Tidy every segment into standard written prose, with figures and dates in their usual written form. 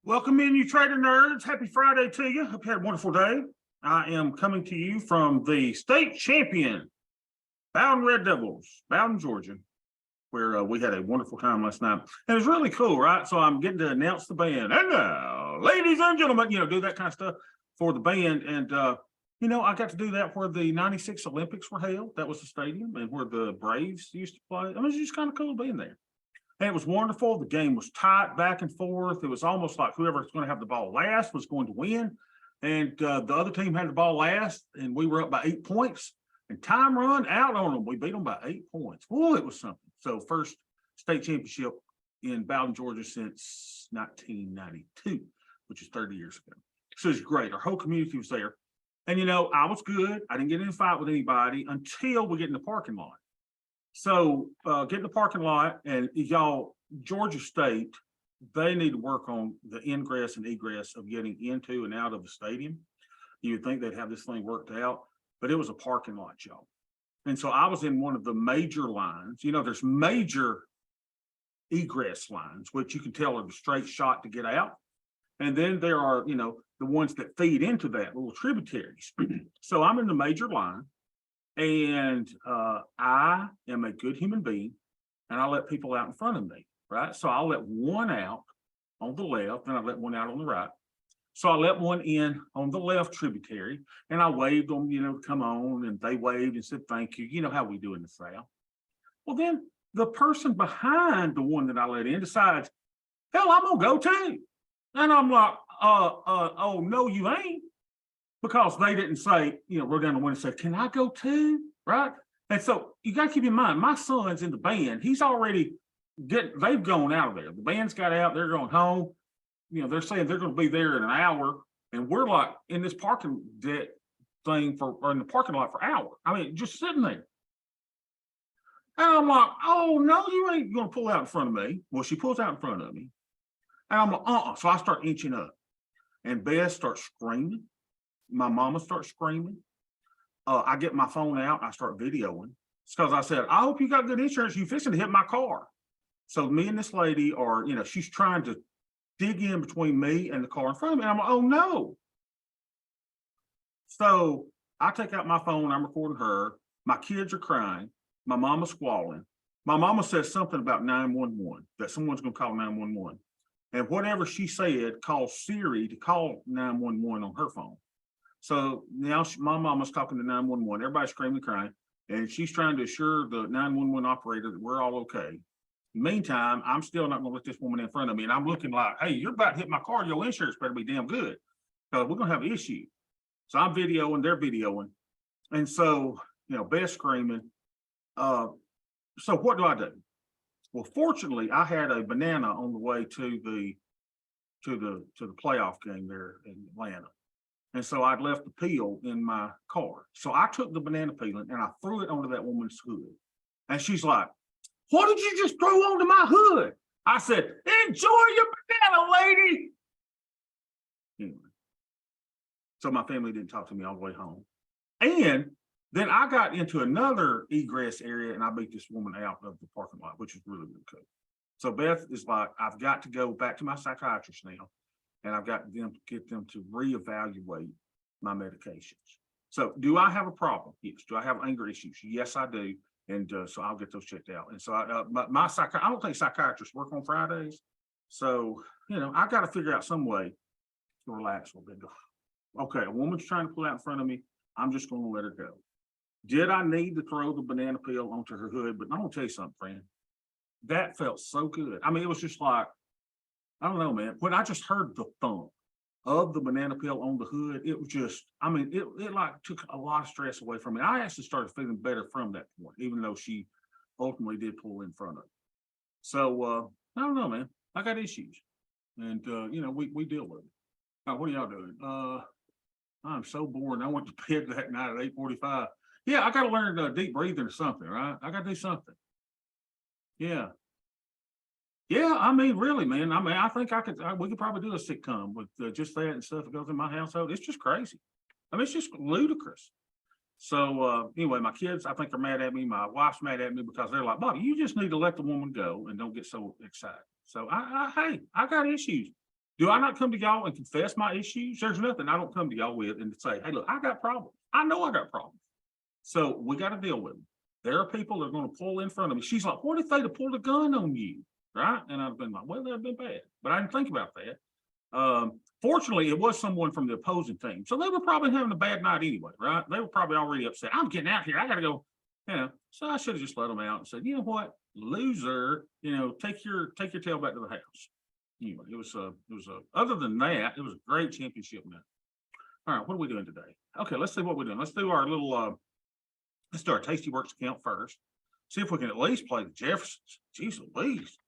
Welcome in, you trader nerds. Happy Friday to you. Hope you had a wonderful day. I am coming to you from the state champion, Bowden Red Devils, Bowden, Georgia, where we had a wonderful time last night. And it was really cool, right? So I'm getting to announce the band. And now, ladies and gentlemen, do that kind of stuff for the band. And, I got to do that where the 96 Olympics were held. That was the stadium, and where the Braves used to play. I mean, it's just kind of cool being there. And it was wonderful. The game was tight back and forth. It was almost like whoever was going to have the ball last was going to win. And the other team had the ball last, and we were up by 8 points. And time run out on them. We beat them by 8 points. Oh, it was something. So first state championship in Bowden, Georgia since 1992, which is 30 years ago. So it's great. Our whole community was there. And, I was good. I didn't get in a fight with anybody until we get in the parking lot. So get in the parking lot, and y'all, Georgia State, they need to work on the ingress and egress of getting into and out of the stadium. You would think they'd have this thing worked out, but it was a parking lot, y'all. And so I was in one of the major lines. There's major egress lines, which you can tell are the straight shot to get out. And then there are, the ones that feed into that, little tributaries. So I'm in the major line. And I am a good human being, and I let people out in front of me, right? So I'll let one out on the left, and I let one out on the right. So I let one in on the left tributary, and I waved them, come on, and they waved and said, thank you. You know how we do in the South. Well, then the person behind the one that I let in decides, hell, I'm gonna go too. And I'm like, oh, no, you ain't. Because they didn't say, roll down the window and say, can I go too? Right. And so you got to keep in mind, my son's in the band. He's already they've gone out of there. The band's got out, they're going home. They're saying they're going to be there in an hour. And we're like in this parking deck thing or in the parking lot for hours. I mean, just sitting there. And I'm like, oh, no, you ain't going to pull out in front of me. Well, she pulls out in front of me. And I'm like, So I start inching up. And Beth starts screaming. My mama starts screaming. I get my phone out. I start videoing. It's because I said, I hope you got good insurance. You fixing to hit my car. So me and this lady are, she's trying to dig in between me and the car in front of me. And I'm like, oh, no. So I take out my phone. I'm recording her. My kids are crying. My mama's squalling. My mama says something about 911, that someone's going to call 911. And whatever she said caused Siri to call 911 on her phone. So now my mama's talking to 911. Everybody's screaming, crying, and she's trying to assure the 911 operator that we're all okay. Meantime, I'm still not going to let this woman in front of me, and I'm looking like, hey, you're about to hit my car. Your insurance better be damn good, because we're going to have an issue. So I'm videoing, they're videoing, and so Beth's screaming. So what do I do? Well, fortunately, I had a banana on the way to the playoff game there in Atlanta. And so I'd left the peel in my car. So I took the banana peeling and I threw it onto that woman's hood. And she's like, what did you just throw onto my hood? I said, enjoy your banana, lady. Anyway, so my family didn't talk to me all the way home. And then I got into another egress area and I beat this woman out of the parking lot, which is really, really cool. So Beth is like, I've got to go back to my psychiatrist now. And I've got them to get them to reevaluate my medications. So do I have a problem? Yes. Do I have anger issues? Yes, I do. And so I'll get those checked out. And so I don't think psychiatrists work on Fridays. So, I got to figure out some way to relax a little bit. Okay, a woman's trying to pull out in front of me. I'm just going to let her go. Did I need to throw the banana peel onto her hood? But I'm going to tell you something, friend. That felt so good. I mean, it was just like, I don't know, man. When I just heard the thump of the banana peel on the hood, it was just, it like took a lot of stress away from me. I actually started feeling better from that point, even though she ultimately did pull in front of me. So, I don't know, man. I got issues. And, we deal with it. Now, what are y'all doing? I'm so bored. I went to bed that night at 8:45. Yeah, I got to learn deep breathing or something, right? I got to do something. Yeah. Yeah, really, man. I think we could probably do a sitcom with just that and stuff that goes in my household. It's just crazy. It's just ludicrous. So anyway, my kids, I think, are mad at me. My wife's mad at me because they're like, Bobby, you just need to let the woman go and don't get so excited. So hey, I got issues. Do I not come to y'all and confess my issues? There's nothing I don't come to y'all with and say, hey, look, I got problems. I know I got problems. So we got to deal with them. There are people that are going to pull in front of me. She's like, what if they'd have pulled a gun on you? Right? And I've been like, well, that'd been bad. But I didn't think about that. Fortunately, it was someone from the opposing team. So they were probably having a bad night anyway, right? They were probably already upset. I'm getting out here. I got to go. So I should have just let them out and said, you know what, loser, take your tail back to the house. Anyway, it was other than that, it was a great championship night. All right, what are we doing today? Okay, let's see what we're doing. Let's do our little, let's do our Tasty Works account first. See if we can at least play the Jeffersons. Jeez Louise.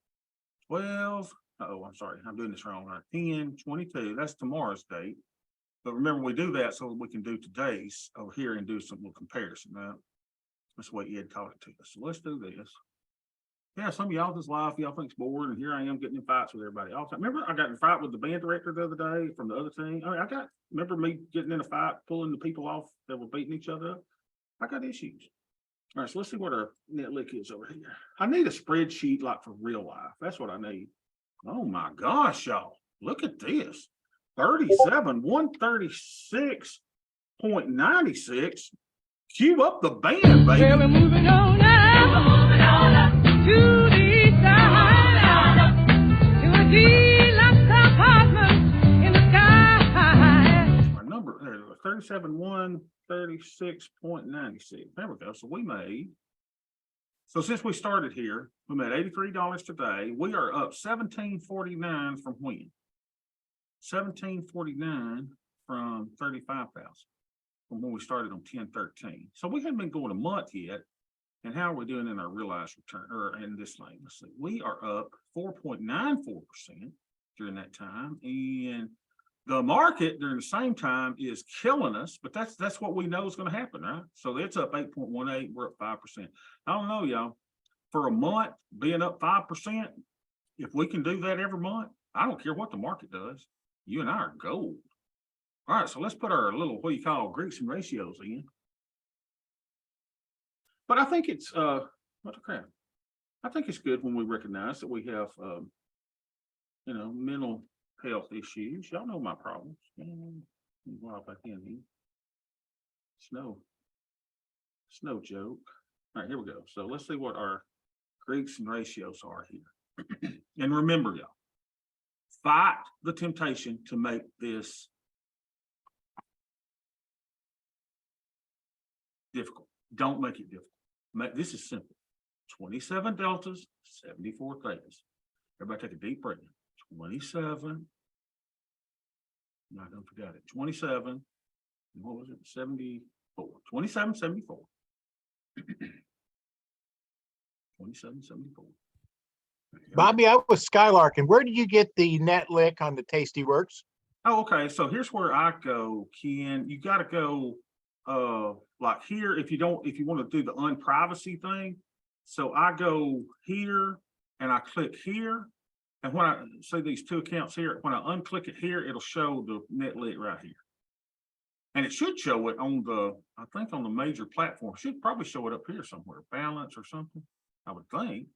12. Oh, I'm sorry. I'm doing this wrong. 10, 22. That's tomorrow's date. But remember, we do that so we can do today's over here and do some little comparison. Now, that's what Ed taught it to us. So let's do this. Yeah, some of y'all just life, y'all think it's bored, and here I am getting in fights with everybody all the time. Remember, I got in a fight with the band director the other day from the other team. I mean, remember me getting in a fight, pulling the people off that were beating each other up. I got issues. All right, so let's see what our net lick is over here. I need a spreadsheet like for real life. That's what I need. Oh my gosh, y'all. Look at this. 37, 136.96. Cue up the band, baby. Well, we're moving on now. To the side. To a deluxe apartment in the sky. My number there, 37, 136.96. There we go. So we made. So since we started here, we made $83 today. We are up $17.49 from when? $17.49 from 35,000 from when we started on 10/13. So we haven't been going a month yet. And how are we doing in our realized return or in this thing? Let's see. We are up 4.94% during that time. And the market during the same time is killing us, but that's what we know is going to happen, right? So it's up 8.18. We're up 5%. I don't know, y'all. For a month, being up 5%, if we can do that every month, I don't care what the market does. You and I are gold. All right, so let's put our little, what you call Greeks and ratios in. But I think it's, what the crap? I think it's good when we recognize that we have, mental health issues. Y'all know my problems. Wow, back in here. Snow joke. All right, here we go. So let's see what our Greeks and ratios are here. And remember, y'all, fight the temptation to make this difficult. Don't make it difficult. This is simple. 27 deltas, 74 thetas. Everybody take a deep breath. 27. Not gonna forget it. 27. What was it? 74. 27, 74. 27, 74. Bobby, I was skylarking. Where did you get the net lick on the Tasty Works? Oh, okay. So here's where I go, Ken. You got to go like here if you want to do the unprivacy thing. So I go here and I click here. And when I see these two accounts here, when I unclick it here, it'll show the net lick right here. And it should show it on I think on the major platform. Should probably show it up here somewhere, balance or something, I would think.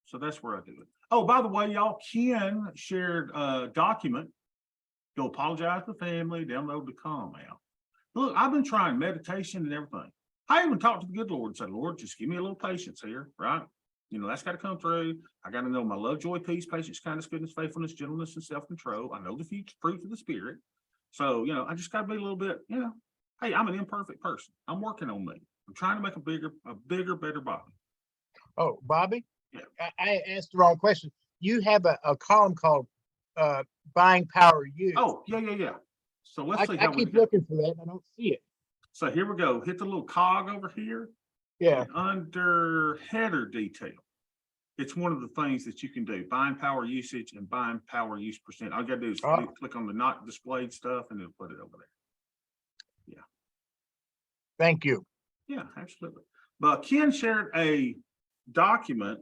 So that's where I do it. Oh, by the way, y'all, Ken shared a document. Go apologize to the family, download the calm out. Look, I've been trying meditation and everything. I even talked to the good Lord and said, Lord, just give me a little patience here, right? That's got to come through. I got to know my love, joy, peace, patience, kindness, goodness, faithfulness, gentleness, and self-control. I know the future fruit of the spirit. So, I just got to be a little bit, hey, I'm an imperfect person. I'm working on me. I'm trying to make a bigger, better body. Oh, Bobby? Yeah. I asked the wrong question. You have a column called Buying Power Used. Oh, yeah. So let's see I how we keep go. looking for that. I don't see it. So here we go. Hit the little cog over here. Yeah. Under header detail. It's one of the things that you can do. Buying power usage and buying power use percent. All you gotta do is click on the not displayed stuff and it'll put it over there. Yeah. Thank you. Yeah, absolutely. But Ken shared a document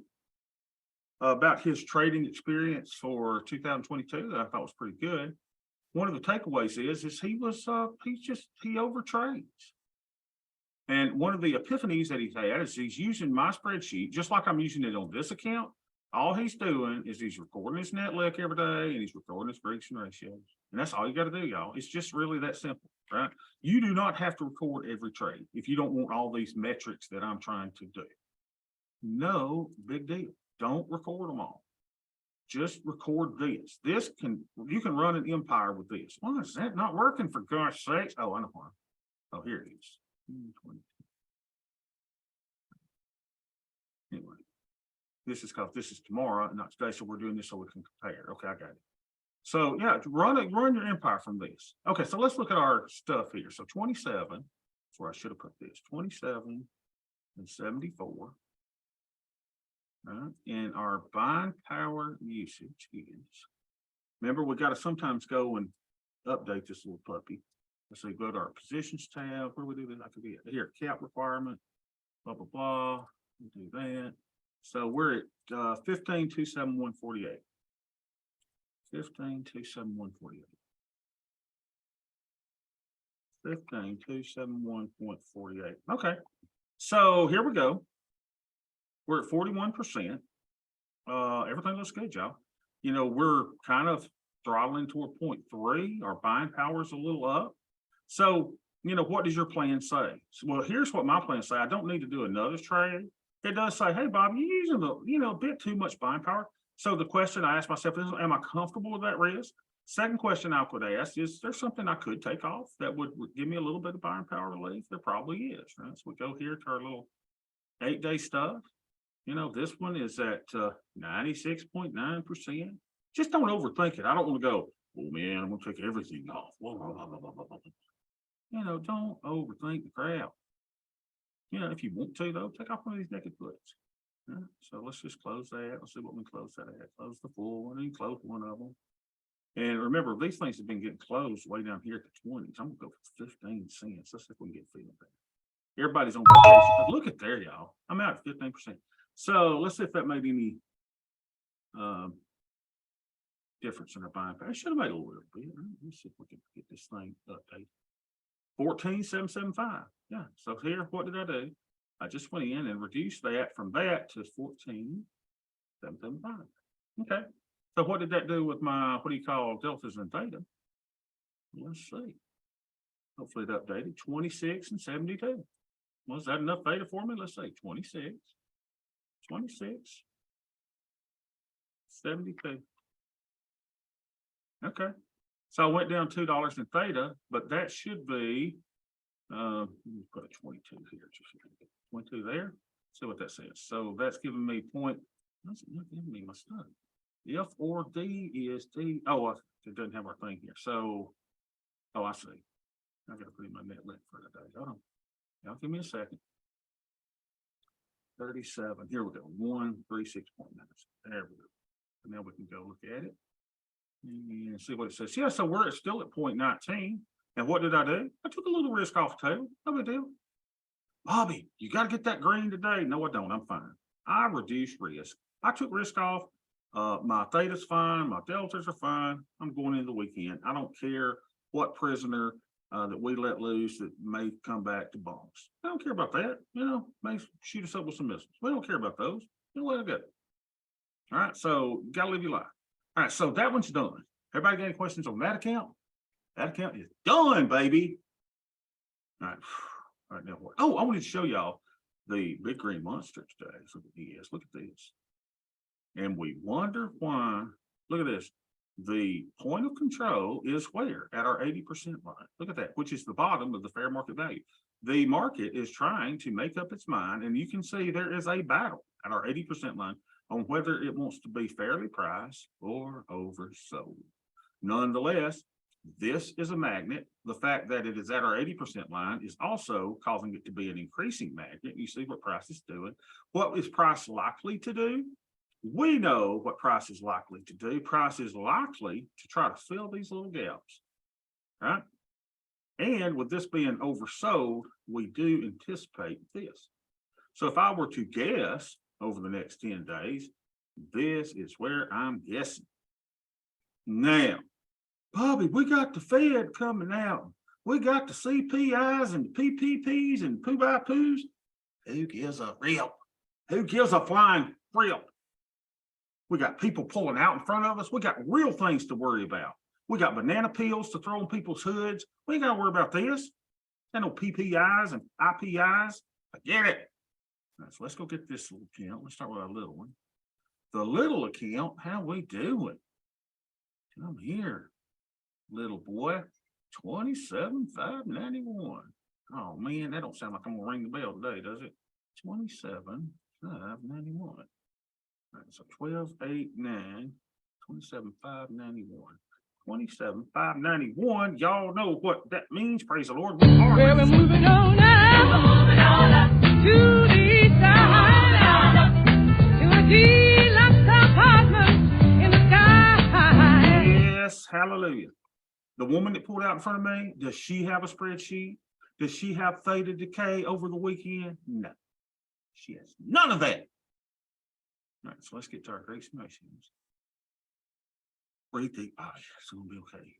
about his trading experience for 2022 that I thought was pretty good. One of the takeaways is he overtrades. And one of the epiphanies that he's had is he's using my spreadsheet, just like I'm using it on this account, All he's doing is he's recording his net lick every day and he's recording his frequency and ratios. And that's all you got to do, y'all. It's just really that simple, right? You do not have to record every trade if you don't want all these metrics that I'm trying to do. No big deal. Don't record them all. Just record this. You can run an empire with this. Why is that not working, for gosh sakes? Oh, I know why. Oh, here it is. 22. Anyway, this is tomorrow, not today. So we're doing this so we can compare. Okay, I got it. So yeah, run your empire from this. Okay, so let's look at our stuff here. So 27, that's where I should have put this. 27 and 74. And our buying power usage is, remember, we got to sometimes go and update this little puppy. Let's say go to our positions tab. Where do we do this? I forget. Here, cap requirement, blah, blah, blah. We do that. So we're at 15,271.48. 15,271.48. 15,271.48. Okay. So here we go. We're at 41%. Everything looks good, y'all. You know, we're kind of throttling toward 0.3. Our buying power is a little up. So, you know, what does your plan say? So, well, here's what my plan say. I don't need to do another trade. It does say, hey, Bob, you're using a bit too much buying power. So the question I ask myself is, am I comfortable with that risk? Second question I could ask is there something I could take off that would give me a little bit of buying power relief? There probably is, right? So we go here to our little 8-day stuff. You know, this one is at 96.9%. Just don't overthink it. I don't want to go, oh man, I'm going to take everything off. Blah, blah, blah, blah, blah, blah. You know, don't overthink the crap. You know, if you want to, though, take off one of these naked puts. Yeah, so let's just close that. Let's see what we close that at. Close the full one and close one of them. And remember, these things have been getting closed way down here at the 20s. I'm going to go for 15 cents. Let's see if we can get feeling better. Everybody's on vacation. But look at there, y'all. I'm out at 15%. So let's see if that made any difference in our buying power. I should have made a little bit. Let's see if we can get this thing updated. 14,775. Yeah. So here, what did I do? I just went in and reduced that from that to 14,775. Okay. So what did that do with my, what do you call deltas and theta? Let's see. Hopefully it updated 26 and 72. Was that enough theta for me? Let's say 26, 72. Okay. So I went down $2 in theta, but that should be, let me put a 22 here. Just 22 there. See what that says. So that's giving me that's not giving me my stuff. F or D is D. Oh, it doesn't have our thing here. So, oh, I see. I got to put in my net link for today. Hold on. Now give me a second. 37. Here we go. 136.9. There we go. And now we can go look at it and see what it says. Yeah, so we're still at 0.19. And what did I do? I took a little risk off the table. No big deal. Bobby, you got to get that green today. No, I don't. I'm fine. I reduced risk. I took risk off. My theta's fine. My deltas are fine. I'm going into the weekend. I don't care what prisoner that we let loose that may come back to bombs. I don't care about that. You know, may shoot us up with some missiles. We don't care about those. You let it go. All right. So you got to live your life. All right. So that one's done. Everybody got any questions on that account? That account is done, baby. All right. All right. Now what? Oh, I wanted to show y'all the big green monster today. So yes, look at this. And we wonder why. Look at this. The point of control is where? At our 80% line. Look at that, which is the bottom of the fair market value. The market is trying to make up its mind, and you can see there is a battle at our 80% line on whether it wants to be fairly priced or oversold. Nonetheless, this is a magnet. The fact that it is at our 80% line is also causing it to be an increasing magnet. You see what price is doing. What is price likely to do? We know what price is likely to do. Price is likely to try to fill these little gaps, right? And with this being oversold, we do anticipate this. So if I were to guess over the next 10 days, this is where I'm guessing. Now, Bobby, we got the Fed coming out. We got the CPIs and the PPPs and poo-by-poos. Who gives a rip? Who gives a flying rip? We got people pulling out in front of us. We got real things to worry about. We got banana peels to throw on people's hoods. We ain't got to worry about this. Ain't no PPIs and IPIs. Forget it. All right, so let's go get this little account. Let's start with our little one. The little account, how we doing? Come here, little boy. 27,591. Oh man, that don't sound like I'm gonna ring the bell today, does it? 27,591. All right, so 12, 8, 9, 27,591. 27,591. Y'all know what that means. Praise the Lord. We are Well, we're moving on now to the side, to a deluxe apartment in the sky. Yes, hallelujah. The woman that pulled out in front of me, does she have a spreadsheet? Does she have theta decay over the weekend? No, she has none of that. All right, so let's get to our grace and mercy. Breathe deep. Oh, yeah, it's gonna be okay.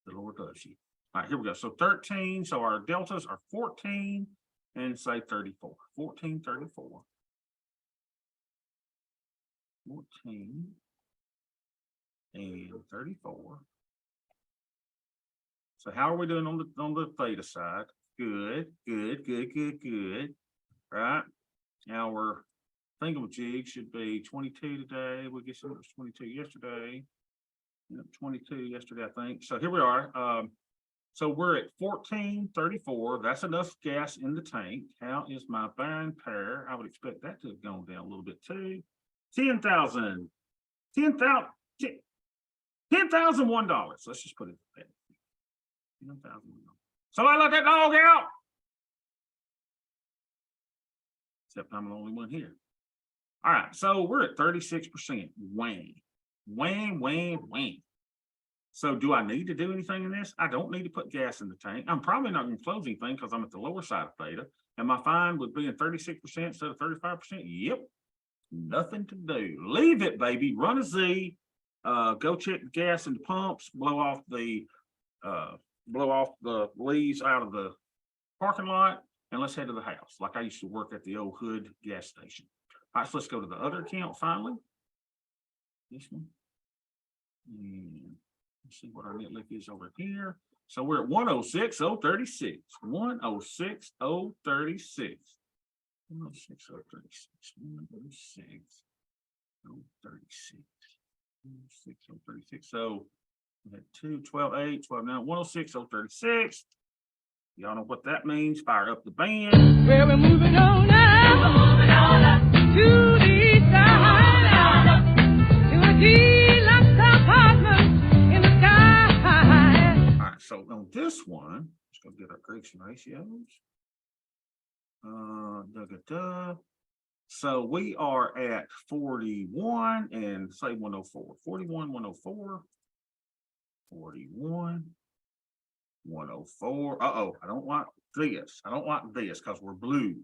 The Lord loves you. All right, here we go. So 13. So our deltas are 14 and say 34. 14, 34. 14 and 34. So how are we doing on the theta side? Good, good, good, good, good. Right. Our thingamajig should be 22 today. We get some, it was 22 yesterday. 22 yesterday, I think. So here we are. So we're at 1434. That's enough gas in the tank. How is my buying power? I would expect that to have gone down a little bit too. 10,000. $10,001. Let's just put it there. $10,001. Somebody let that dog out. Except I'm the only one here. All right, so we're at 36%. Whang. Whang, whang, whang. So do I need to do anything in this? I don't need to put gas in the tank. I'm probably not going to close anything because I'm at the lower side of theta. And my fine would be in 36% instead of 35%. Yep. Nothing to do. Leave it, baby. Run a Z. Go check the gas in the pumps. Blow off the leaves out of the parking lot. And let's head to the house. Like I used to work at the old Hood gas station. All right, so let's go to the other account finally. This one. And let's see what our net lick is over here. So we're at 106,036. 106,036. 106,036. 106,036. 106,036. So we had 2, 12, 8, 12, 9, 106,036. Y'all know what that means. Fire up the band. Well, we're moving on now to the side, to a deluxe apartment in the sky. All right, so on this one, let's go get our grades and ratios. So we are at 41 and say 104. 41, 104. 41. 104. Uh-oh, I don't want this. I don't want this because we're blue.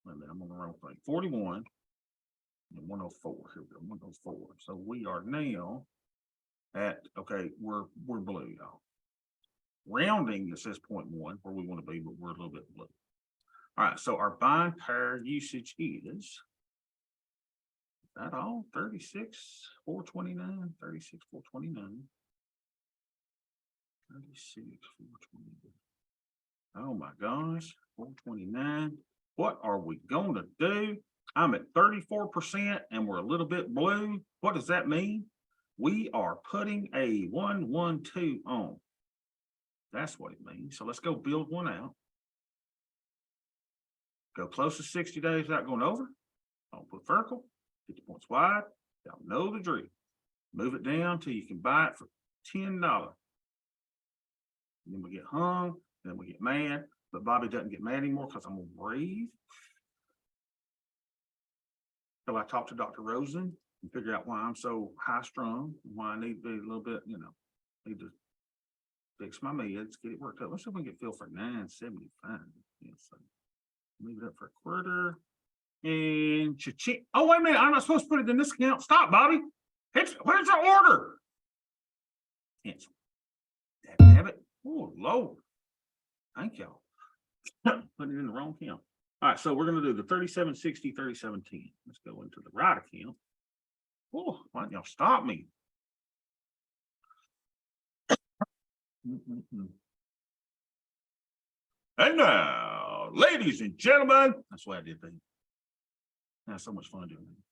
Wait a minute, I'm on the wrong thing. 41 and 104. Here we go, 104. So we are now at, okay, we're blue, y'all. Rounding, it says 0.1 where we want to be, but we're a little bit blue. All right, so our buying power usage is that all? 36,429, 36,429. 36,429. Oh my gosh, 429. What are we going to do? I'm at 34% and we're a little bit blue. What does that mean? We are putting a 112 on. That's what it means. So let's go build one out. Go close to 60 days without going over. Don't put vertical. 50 points wide. Y'all know the drill. Move it down till you can buy it for $10. And then we get hung. Then we get mad. But Bobby doesn't get mad anymore because I'm going to breathe. So I talked to Dr. Rosen and figure out why I'm so high strung, why I need to be a little bit, need to fix my meds, get it worked out. Let's see if we can get filled for $9.75. Yeah, so leave it up for a quarter. And cha-ching. Oh, wait a minute. I'm not supposed to put it in this account. Stop, Bobby. Where's the order? Cancel. Damn it. Oh, Lord. Thank y'all. Put it in the wrong account. All right, so we're going to do the 3760, 3710. Let's go into the right account. Oh, why don't y'all stop me? And now, ladies and gentlemen, that's why I did that. That's so much fun doing it.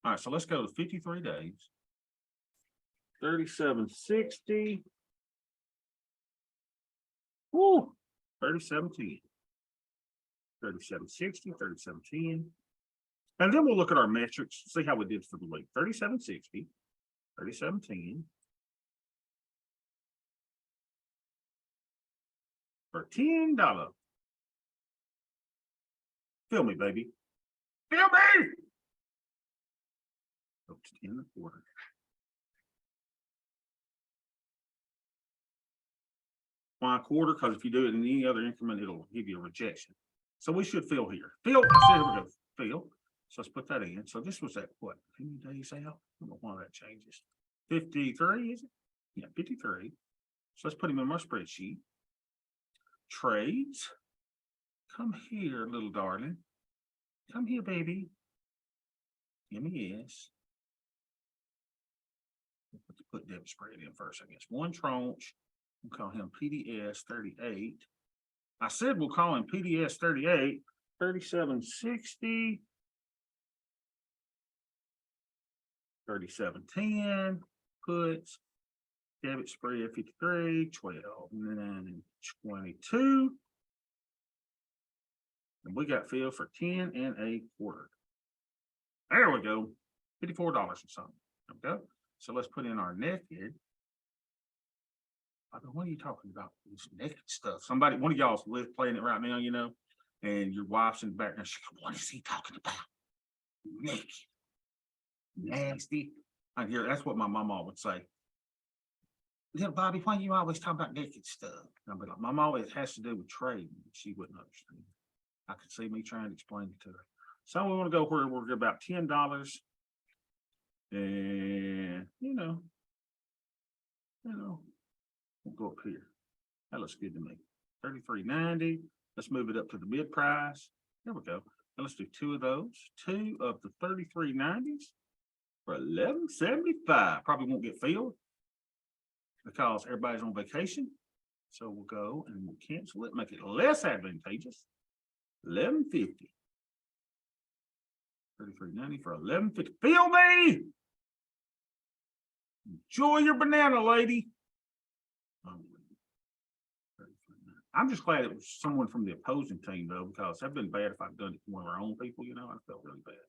All right, so let's go to 53 days. 3760. Woo, 3710. 3760, 3710. And then we'll look at our metrics, see how we did for the week. 3760, 3710. For $10. Feel me, baby. Feel me. Go to 10 and a quarter. Why a quarter? Because if you do it in any other increment, it'll give you a rejection. So we should fill here. Fill. I said here we go. Fill. So let's put that in. So this was at what? How many days out? I don't know why that changes. 53, is it? Yeah, 53. So let's put him in my spreadsheet. Trades. Come here, little darling. Come here, baby. MES. Let's put debit spread in first, I guess. One tranche. We'll call him PDS 38. I said we'll call him PDS 38, 3760, 3710, puts, debit spread 53, 12, 9, 22. And we got filled for 10 and a quarter. There we go. $54 or something. Okay. So let's put in our naked. What are you talking about? This naked stuff. Somebody, one of y'all's playing it right now, you know, and your wife's in the background. She goes, what is he talking about? Naked. Nasty. I hear that's what my mama would say. Little Bobby, why you always talking about naked stuff? I'll be like, Mom always has to do with trade. She wouldn't understand. I could see me trying to explain it to her. So we want to go where we're about $10. And you know, we'll go up here. That looks good to me. 33.90. Let's move it up to the mid price. There we go. And let's do two of those. Two of the 33.90s for $11.75. Probably won't get filled because everybody's on vacation. So we'll go and we'll cancel it, make it less advantageous. $11.50. 33.90 for $11.50. Feel me. Enjoy your banana, lady. I'm just glad it was someone from the opposing team, though, because that'd been bad if I'd done it to one of our own people. You know, I felt really bad,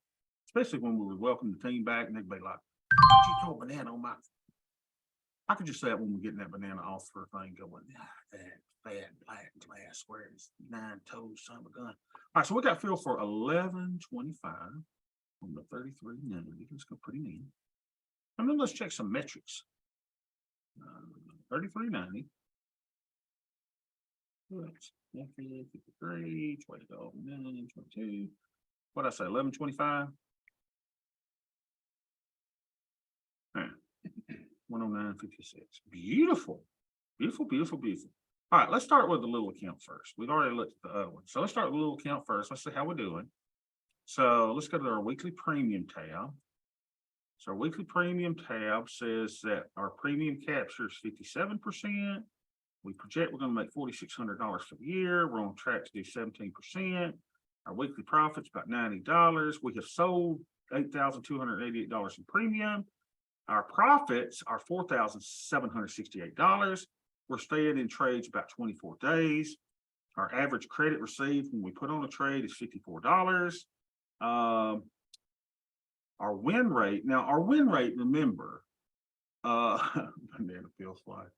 especially when we would welcome the team back and they'd be like, "Why'd you throw a banana on my?" I could just say that when we're getting that banana off for a thing, going, that bad black glass, where it's 9 toes, son of a gun. All right, so we got filled for $11.25 on the 33.90. Let's go put him in. And then let's check some metrics. 33.90. 53, 12, 9, 22. What I say, 11.25? 109.56. Beautiful. Beautiful, beautiful, beautiful. All right, let's start with the little account first. We've already looked at the other one. So let's start with the little account first. Let's see how we're doing. So let's go to our weekly premium tab. So our weekly premium tab says that our premium capture is 57%. We project we're going to make $4,600 for the year. We're on track to do 17%. Our weekly profit's about $90. We have sold $8,288 in premium. Our profits are $4,768. We're staying in trades about 24 days. Our average credit received when we put on a trade is $54. Our win rate, remember, banana peel slide.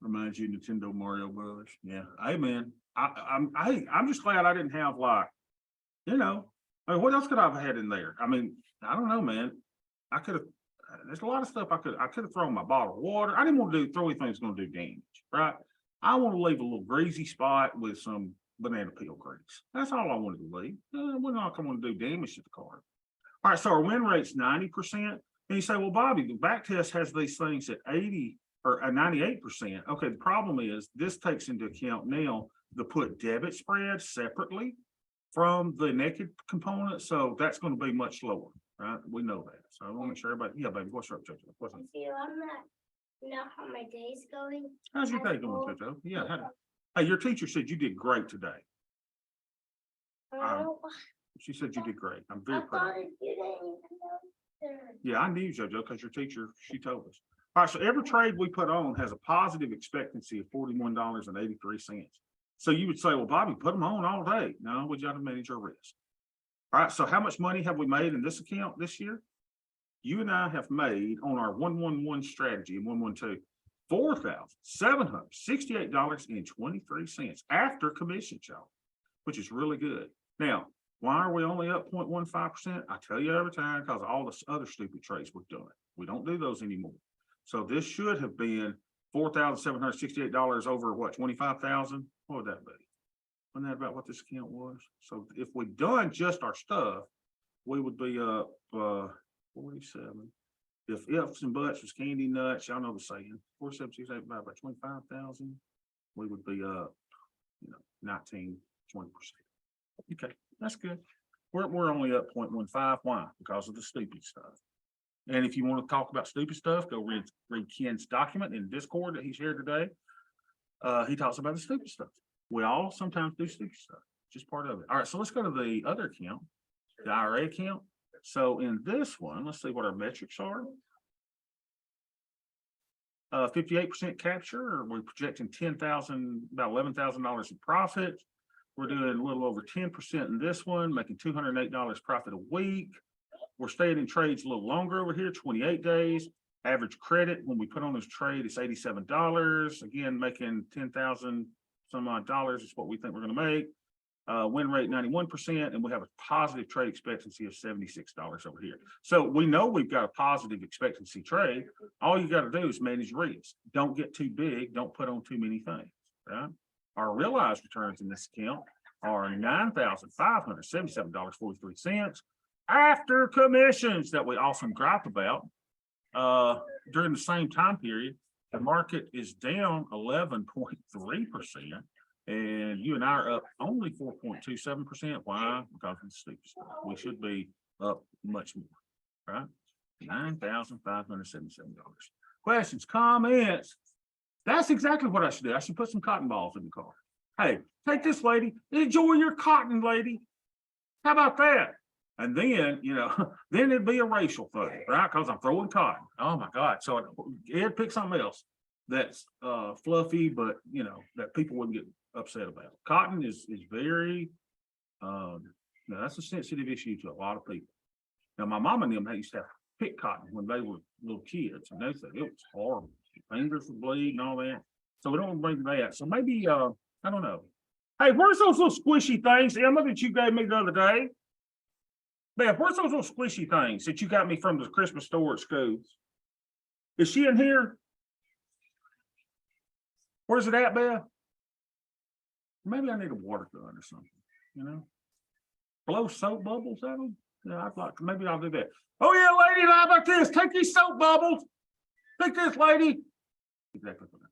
Reminds you of Nintendo Mario Brothers. Yeah. Hey man, I'm just glad I didn't have like, what else could I have had in there? I mean, I don't know, man. I could have, there's a lot of stuff I could have thrown my bottle of water. I didn't want to throw anything that's going to do damage, right? I want to leave a little greasy spot with some banana peel grease. That's all I wanted to leave. We're not going to do damage to the car. All right, so our win rate's 90%. And you say, well, Bobby, the back test has these things at 80 or 98%. Okay, the problem is this takes into account now the put debit spread separately from the naked component. So that's going to be much lower. right? We know that. So I want to make sure everybody, yeah, baby, what's up, JoJo? What's up? You know how my day's going? How's your day At going, school. JoJo? Yeah. Hey, your teacher said you did great today. Oh, She said you did great. I'm I very proud. thought you didn't even know. there. Yeah, I knew, JoJo, because your teacher, she told us. All right, so every trade we put on has a positive expectancy of $41.83. So you would say, well, Bobby, put them on all day. No, we got to manage our risk. All right, so how much money have we made in this account this year? You and I have made on our 111 strategy and 112, $4,768.23 after commission charge, which is really good. Now, why are we only up 0.15%? I tell you every time, because all this other stupid trades we've done. We don't do those anymore. So this should have been $4,768 over what, 25,000? What would that be? Wasn't that about what this account was? So if we'd done just our stuff, we would be up 47. If ifs and buts was candy nuts, y'all know the saying, 4,768 divided by 25,000, we would be up, 19, 20%. Okay, that's good. We're only up 0.15. Why? Because of the stupid stuff. And if you want to talk about stupid stuff, go read Ken's document in Discord that he shared today. He talks about the stupid stuff. We all sometimes do stupid stuff, just part of it. All right, so let's go to the other account, the IRA account. So in this one, let's see what our metrics are. 58% capture, or we're projecting about $11,000 in profit. We're doing a little over 10% in this one, making $208 profit a week. We're staying in trades a little longer over here, 28 days. Average credit when we put on this trade is $87. Again, making 10,000 some odd dollars is what we think we're going to make. Win rate 91%, and we have a positive trade expectancy of $76 over here. So we know we've got a positive expectancy trade. All you got to do is manage risk. Don't get too big. Don't put on too many things. Right? Our realized returns in this account are $9,577.43 after commissions that we often gripe about. During the same time period, the market is down 11.3%. And you and I are up only 4.27%. Why? Because of the stupid stuff. We should be up much more, right? $9,577. Questions, comments? That's exactly what I should do. I should put some cotton balls in the car. Hey, take this, lady. Enjoy your cotton, lady. How about that? And then, then it'd be a racial thing, right? Because I'm throwing cotton. Oh my God. So Ed, pick something else that's fluffy, but that people wouldn't get upset about. Cotton is very that's a sensitive issue to a lot of people. Now my mom and them used to have to pick cotton when they were little kids, and they said it was horrible. Fingers would bleed and all that. So we don't bring that. So maybe I don't know. Hey, where's those little squishy things, Emma, that you gave me the other day? Beth, where's those little squishy things that you got me from the Christmas store at school? Is she in here? Where's it at, Beth? Maybe I need a water gun or something, Blow soap bubbles at them? Yeah, maybe I'll do that. Oh yeah, lady, how about this? Take these soap bubbles. Take this, lady. Exactly what